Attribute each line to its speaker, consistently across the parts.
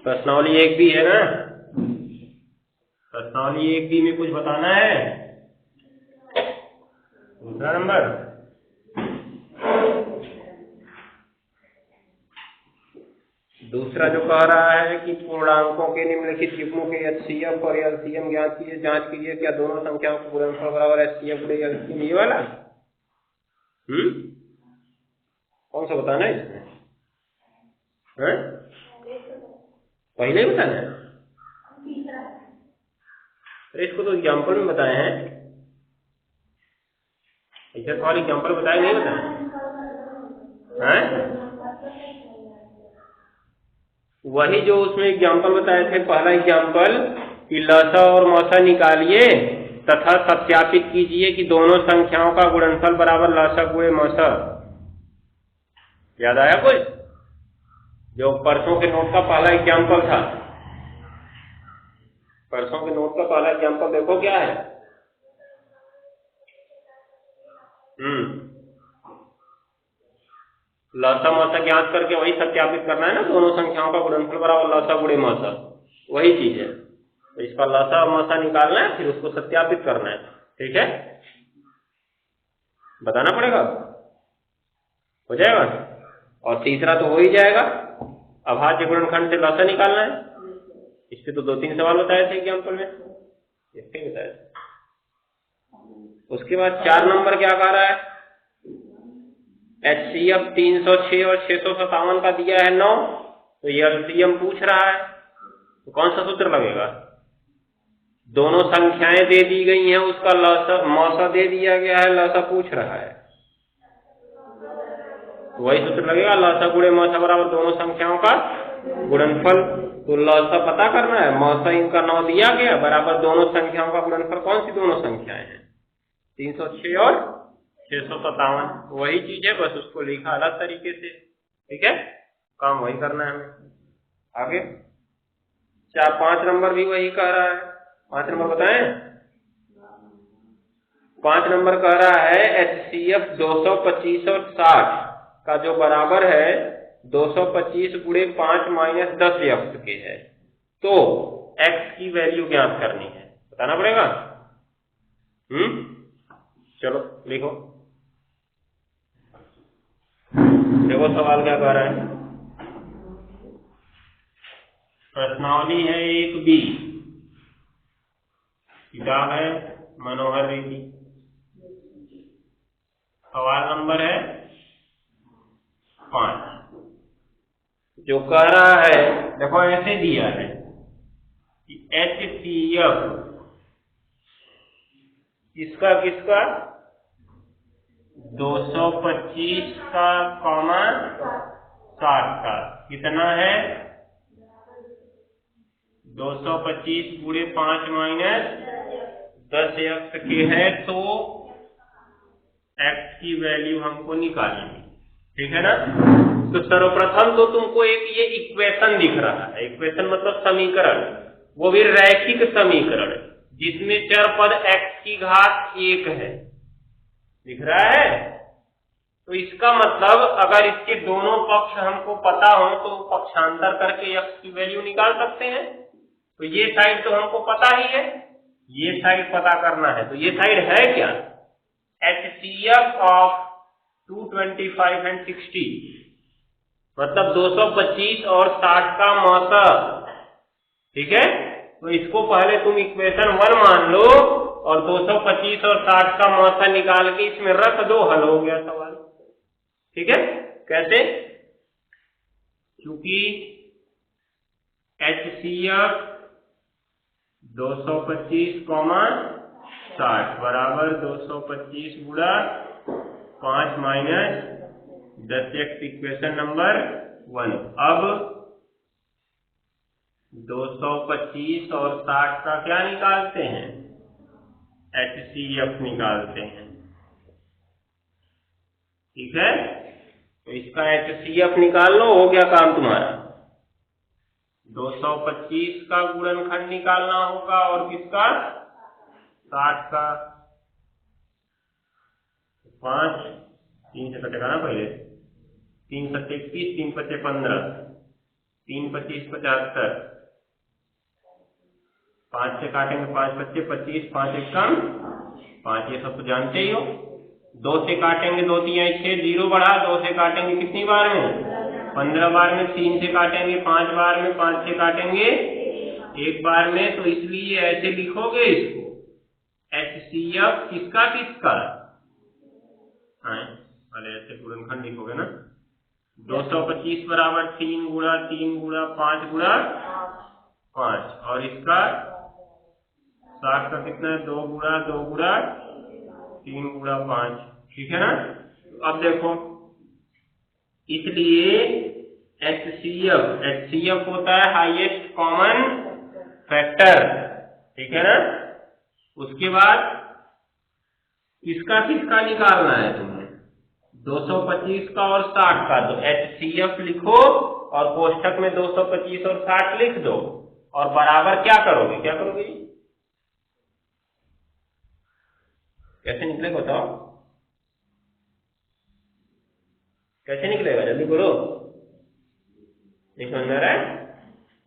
Speaker 1: प्रश्नावली 1B है ना? प्रश्नावली 1B में कुछ बताना है? दूसरा नंबर दूसरा जो कह रहा है कि पूर्णांकों के निम्नलिखित युग्मों के HCF और LCM ज्ञात कीजिए, जांच कीजिए क्या दोनों संख्याओं का गुणनफल बराबर HCF गुणे LCM, ये वाला कौन सा बताना है इसमें? पहले ही बताना है? अरे इसको तो एग्जाम्पल में बताए हैं, ऐसा सवाल एग्जाम्पल बताए नहीं बताए हैं? वही जो उसमें एग्जाम्पल बताए थे, पहला एग्जाम्पल कि लसा और मौसा निकालिए तथा सत्यापित कीजिए कि दोनों संख्याओं का गुणनफल बराबर लसा गुणे मौसा। याद आया कुछ? जो परसों के नोट का पहला एग्जाम्पल था, परसों के नोट का पहला एग्जाम्पल देखो क्या है। लसा मौसा ज्ञात करके वही सत्यापित करना है ना, दोनों संख्याओं का गुणनफल बराबर लसा गुणे मौसा, वही चीज है। तो इसका लसा और मौसा निकालना है, फिर उसको सत्यापित करना है। ठीक है, बताना पड़ेगा, हो जाएगा। और तीसरा तो हो ही जाएगा, अभाज्य गुणनखंड से लसा निकालना है। इससे तो 2-3 सवाल बताए थे एग्जाम्पल में, इससे बताया था। उसके बाद 4 नंबर क्या कह रहा है? HCF 306 और 657 का दिया है 9, तो ये LCM पूछ रहा है, तो कौन सा सूत्र लगेगा? दोनों संख्याएं दे दी गई हैं, उसका लसा मौसा दे दिया गया है, लसा पूछ रहा है, तो वही सूत्र लगेगा, लसा गुणे मौसा बराबर दोनों संख्याओं का गुणनफल। तो लसा पता करना है, मौसा इनका 9 दिया गया, बराबर दोनों संख्याओं का गुणनफल। कौन सी दोनों संख्याएं हैं? 306 और 657, वही चीज है, बस उसको लिखा अलग तरीके से। ठीक है, काम वही करना है हमें। आगे 5 नंबर भी वही कह रहा है। 5 नंबर बताएं? 5 नंबर कह रहा है HCF 225 और 60 का जो बराबर है 225 गुणे 5 माइनस 10 x के है, तो x की वैल्यू ज्ञात करनी है, बताना पड़ेगा। चलो लिखो, देखो सवाल क्या कह रहा है। प्रश्नावली है 1B, किताब है मनोहर रेड्डी, सवाल नंबर है 5। जो कह रहा है, देखो ऐसे दिया है कि HCF इसका किसका 225 का कॉमा 60 का कितना है 225 गुणे 5 माइनस 10 x के है, तो x की वैल्यू हमको निकालनी। ठीक है ना? तो सर्वप्रथम तो तुमको एक ये इक्वेशन दिख रहा है, इक्वेशन मतलब समीकरण, वो भी रैखिक समीकरण जिसमें चर पद x की घात 1 है, दिख रहा है। तो इसका मतलब अगर इसके दोनों पक्ष हमको पता हो तो पक्षांतर करके x की वैल्यू निकाल सकते हैं। तो ये साइड तो हमको पता ही है, ये साइड पता करना है। तो ये साइड है क्या? HCF ऑफ 225 एंड 60, मतलब 225 और 60 का मौसा। ठीक है, तो इसको पहले तुम इक्वेशन 1 मान लो और 225 और 60 का मौसा निकाल के इसमें रख दो, हल हो गया सवाल। ठीक है, कैसे? क्योंकि HCF 225, 60 बराबर 225 गुणा 5 माइनस 10 x, इक्वेशन नंबर 1। अब 225 और 60 का क्या निकालते हैं? HCF निकालते हैं। ठीक है, तो इसका HCF निकाल लो, हो गया काम तुम्हारा। 225 का गुणनखंड निकालना होगा और किसका 60 का। 5 3 से कटेगा ना, पहले 3 7 21, 3 5 15, 3 25 75, 5 से काटेंगे 5 25 25, 5 एक कम 5, ये सब तो जानते ही हो। 2 से काटेंगे 2 3 6, 0 बढ़ा, 2 से काटेंगे कितनी बार में 15 बार में, 3 से काटेंगे 5 बार में, 5 से काटेंगे 1 बार में। तो इसलिए ऐसे लिखोगे इसको HCF किसका किसका, पहले ऐसे गुणनखंड लिखोगे ना, 225 बराबर 3 गुणा 3 गुणा 5 गुणा 5, और इसका 60 का कितना है 2 गुणा 2 गुणा 3 गुणा 5, ठीक है ना। अब देखो, इसलिए HCF होता है हाईएस्ट कॉमन फैक्टर, ठीक है ना। उसके बाद किसका किसका निकालना है तुम्हें, 225 का और 60 का। तो HCF लिखो और कोष्ठक में 225 और 60 लिख दो, और बराबर क्या करोगे, क्या करोगे, कैसे निकलेगा बताओ, कैसे निकलेगा, जल्दी बोलो, नहीं समझ में आ रहा है।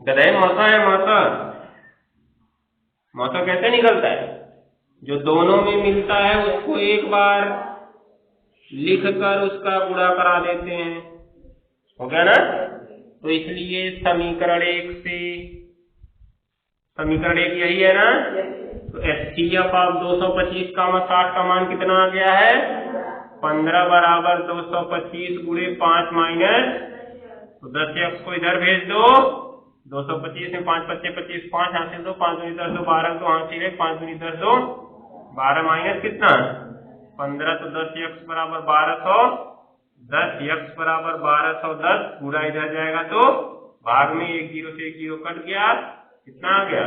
Speaker 1: गधे मौसा है, मौसा कैसे निकलता है, जो दोनों में मिलता है उसको एक बार लिखकर उसका गुणा करा देते हैं, हो गया ना। तो इसलिए समीकरण 1 से, समीकरण 1 यही है ना। तो HCF ऑफ 225 का 60 का मान कितना आ गया है 15 बराबर 225 गुणे 5 माइनस, तो 10x को इधर भेज दो, 225 में 5 25 25, 5 हासिल दो, 5 दूनी 10 दो 12 तो हासिल है, 5 दूनी 10 दो 12 माइनस कितना 15, तो 10x बराबर 1200, 10x बराबर 1210, पूरा इधर जाएगा तो भाग में 1 0 से 1 0 कट गया, कितना आ गया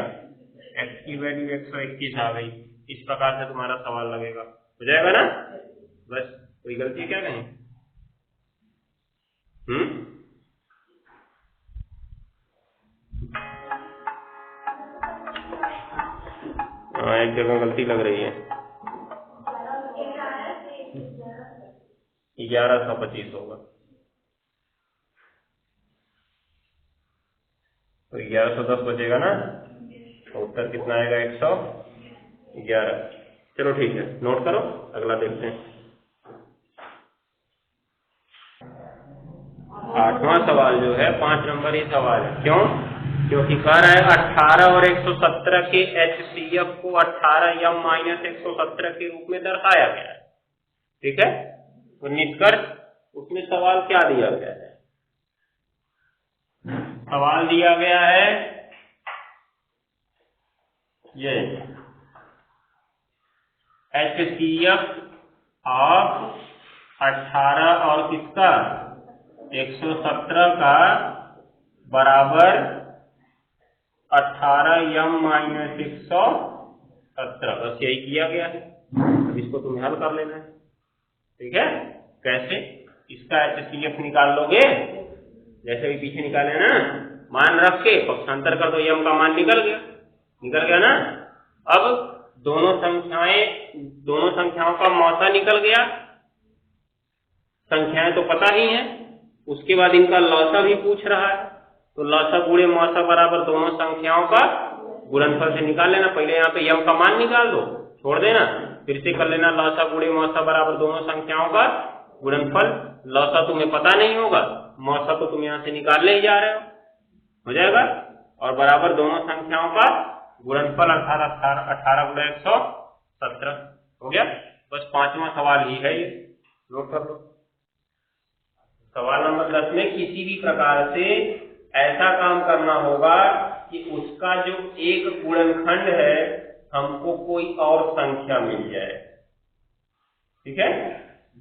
Speaker 1: x की वैल्यू 121 आ गई। इस प्रकार से तुम्हारा सवाल लगेगा, हो जाएगा ना। बस कोई गलती क्या कहीं, एक जगह गलती लग रही है, 1125 होगा, तो 1110 बचेगा ना, तो उत्तर कितना आएगा 111। चलो ठीक है, नोट करो, अगला देखते हैं। 8वां सवाल जो है 5 नंबर ही सवाल है, क्यों, क्योंकि कह रहा है 18 और 117 के HCF को 18m माइनस 117 के रूप में दर्शाया गया है, ठीक है। तो निष्कर्ष उसमें सवाल क्या दिया गया है, सवाल दिया गया है ये HCF ऑफ 18 और किसका 117 का बराबर 18m माइनस 117, बस यही किया गया है। अब इसको तुम्हें हल कर लेना है, ठीक है। कैसे, इसका HCF निकाल लोगे, जैसे भी पीछे निकाले ना, मान रख के पक्षांतर कर दो, m का मान निकल गया ना। अब दोनों संख्याओं का मौसा निकल गया, संख्याएं तो पता ही है, उसके बाद इनका लौसा भी पूछ रहा है, तो लौसा गुणे मौसा बराबर दोनों संख्याओं का गुणनफल से निकाल लेना। पहले यहाँ पे m का मान निकाल दो, छोड़ देना, फिर से कर लेना लौसा गुणे मौसा बराबर दोनों संख्याओं का गुणनफल। लौसा तुम्हें पता नहीं होगा, मौसा तो तुम यहाँ से निकालने ही जा रहे हो जाएगा, और बराबर दोनों संख्याओं का गुणनफल 18 गुणा 117 हो गया। बस 5वां सवाल ही है ये, नोट कर लो। सवाल नंबर 10 में किसी भी प्रकार से ऐसा काम करना होगा कि उसका जो एक गुणनखंड है हमको कोई और संख्या मिल जाए, ठीक है।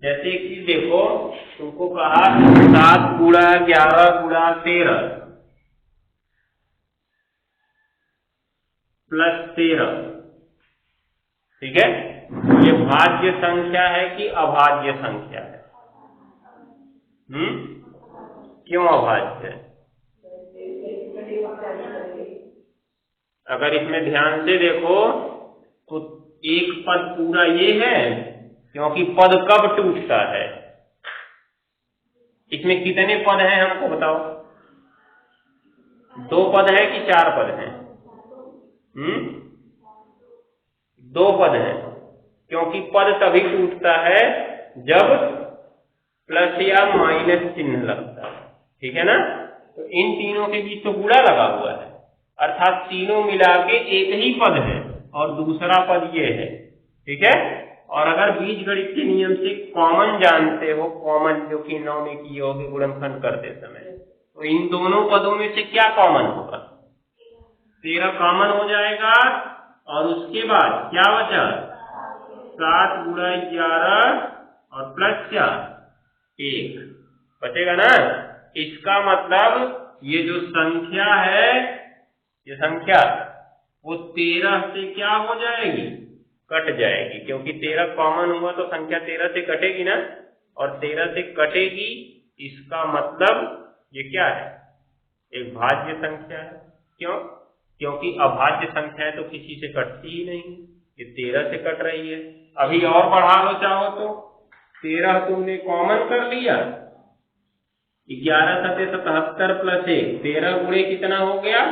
Speaker 1: जैसे कि देखो, तुमको कहा 7 गुणा 11 गुणा 13 प्लस 13, ठीक है। ये भाज्य संख्या है कि अभाज्य संख्या है, क्यों अभाज्य है, अगर इसमें ध्यान से देखो तो एक पद पूरा ये है, क्योंकि पद कब टूटता है, इसमें कितने पद हैं हमको बताओ, दो पद है कि चार पद है? दो पद है, क्योंकि पद तभी टूटता है जब प्लस या माइनस चिन्ह लगता है, ठीक है ना। तो इन तीनों के बीच तो गुणा लगा हुआ है, अर्थात तीनों मिला के एक ही पद है और दूसरा पद ये है, ठीक है। और अगर बीजगणित के नियम से कॉमन जानते हो, कॉमन जो कि 9 में किए होगे गुणनखंड करते समय, तो इन दोनों पदों में से क्या कॉमन होगा? 13 कॉमन हो जाएगा और उसके बाद क्या बचा? 7 गुणा 11 और प्लस क्या? 1 बचेगा ना। इसका मतलब ये जो संख्या है, ये संख्या वो 13 से क्या हो जाएगी? कट जाएगी, क्योंकि 13 कॉमन हुआ तो संख्या 13 से कटेगी ना, और 13 से कटेगी। इसका मतलब ये क्या है? एक भाज्य संख्या है। क्यों? क्योंकि अभाज्य संख्या है तो किसी से कटती ही नहीं, ये 13 से कट रही है। अभी और बढ़ा लो चाहो तो, 13 तुमने कॉमन कर लिया, 11 सते 77 प्लस 1, 13 गुणे कितना हो गया?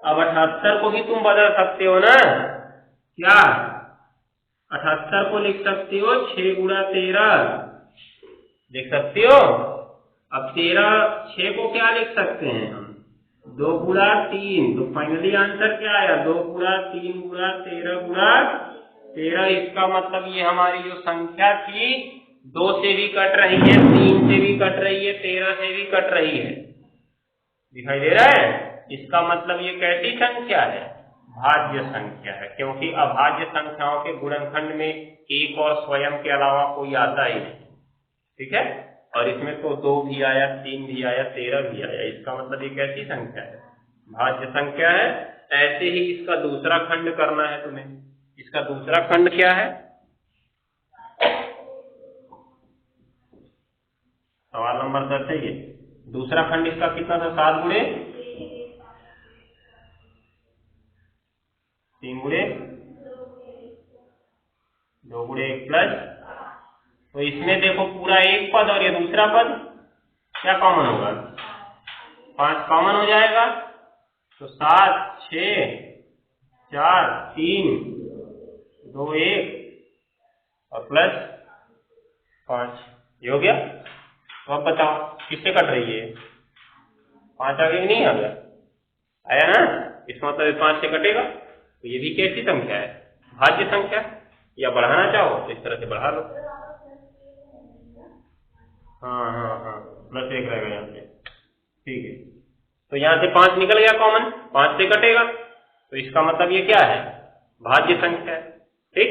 Speaker 1: अब 78 को भी तुम बदल सकते हो ना, क्या 78 को लिख सकते हो 6 गुणा 13 लिख सकते हो। अब 6 को क्या लिख सकते हैं हम? 2 गुणा 3, तो फाइनली आंसर क्या आया? 2 गुणा 3 गुणा 13 गुणा 13। इसका मतलब ये हमारी जो संख्या थी 2 से भी कट रही है, 3 से भी कट रही है, 13 से भी कट रही है, दिखाई दे रहा है। इसका मतलब ये कैसी संख्या है? भाज्य संख्या है, क्योंकि अभाज्य संख्याओं के गुणनखंड में एक और स्वयं के अलावा कोई आता ही नहीं, ठीक है। और इसमें तो 2 भी आया, 3 भी आया, 13 भी आया, इसका मतलब ये कैसी संख्या है? भाज्य संख्या है। ऐसे ही इसका दूसरा खंड करना है तुम्हें। इसका दूसरा खंड क्या है? सवाल नंबर 10 है ये। दूसरा खंड इसका कितना था? 7 गुणे 3 गुणे 2 गुणे 1 प्लस, तो इसमें देखो पूरा एक पद और ये दूसरा पद, क्या कॉमन होगा? 5 कॉमन हो जाएगा, तो 7 6 4 3 2 1 और प्लस 5, ये हो गया। तो अब बताओ किससे कट रही है? 5 आ गया नहीं आ गया? आया ना। इसका मतलब 5 से कटेगा, तो ये भी कैसी संख्या है? भाज्य संख्या। या बढ़ाना चाहो तो इस तरह से बढ़ा लो। हाँ, प्लस 1 रहेगा यहाँ पे, ठीक है। तो यहाँ से 5 निकल गया कॉमन, 5 से कटेगा, तो इसका मतलब ये क्या है? भाज्य संख्या है, ठीक।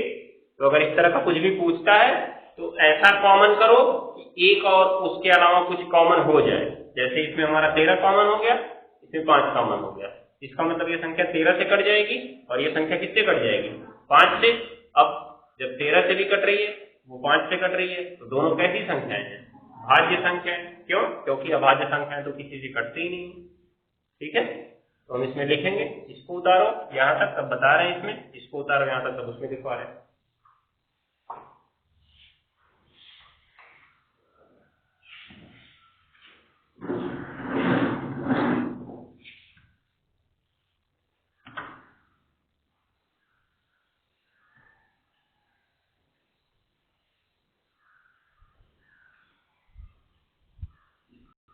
Speaker 1: तो अगर इस तरह का कुछ भी पूछता है तो ऐसा कॉमन करो कि एक और उसके अलावा कुछ कॉमन हो जाए। जैसे इसमें हमारा 13 कॉमन हो गया, इसमें 5 कॉमन हो गया, इसका मतलब ये संख्या 13 से कट जाएगी और ये संख्या किससे कट जाएगी? 5 से। अब जब 13 से भी कट रही है, वो 5 से कट रही है, तो दोनों कैसी संख्याएं हैं? भाज्य संख्या है। क्यों? क्योंकि अभाज्य संख्याएं तो किसी से कटती ही नहीं, ठीक है। तो हम इसमें लिखेंगे, इसको उतारो यहां तक, तब बता रहे हैं इसमें, इसको उतारो यहां तक, तब उसमें लिखवा रहे हैं।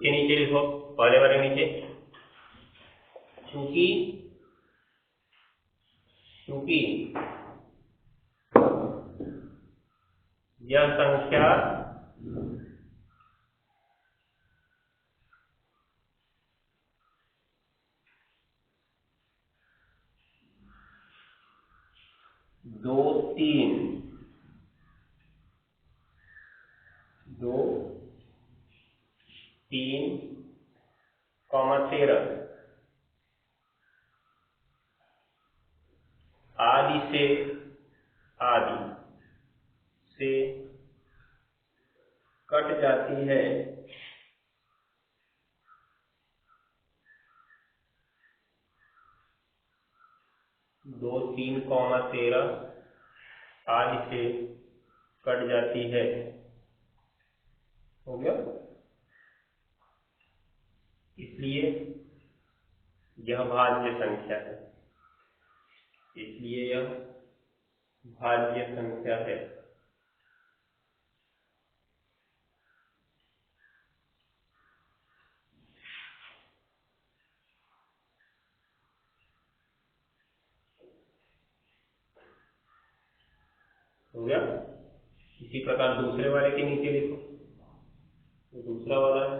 Speaker 1: के नीचे लिखो, पहले वाले नीचे, चूंकि यह संख्या दो तीन 13 आदि से कट जाती है, दो 3, 13 आदि से कट जाती है, हो गया। इसलिए यह भाज्य संख्या है, इसलिए यह भाज्य संख्या है। हो गया। इसी प्रकार दूसरे वाले के नीचे लिखो, दूसरा वाला है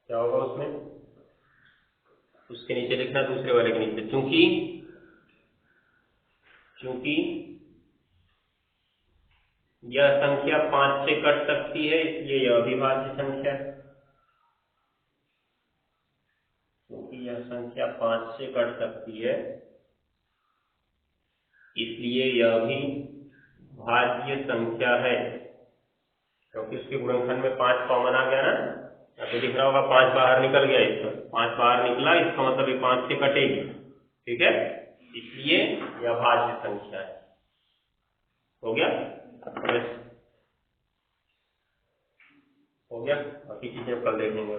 Speaker 1: क्या होगा उसमें, उसके नीचे लिखना दूसरे वाले के नीचे, चूंकि यह संख्या 5 से कट सकती है इसलिए यह अविभाज्य संख्या है। क्योंकि यह संख्या 5 से कट सकती है इसलिए यह भी भाज्य संख्या है, क्योंकि उसके गुणनखंड में 5 कॉमन आ गया ना। यहाँ पे दिख रहा होगा 5 बाहर निकल गया, इसका 5 बाहर निकला, इसका मतलब ये 5 से कटेगी, ठीक है, इसलिए यह भाज्य संख्या है। हो गया, हो गया, बाकी चीजें कल देखेंगे।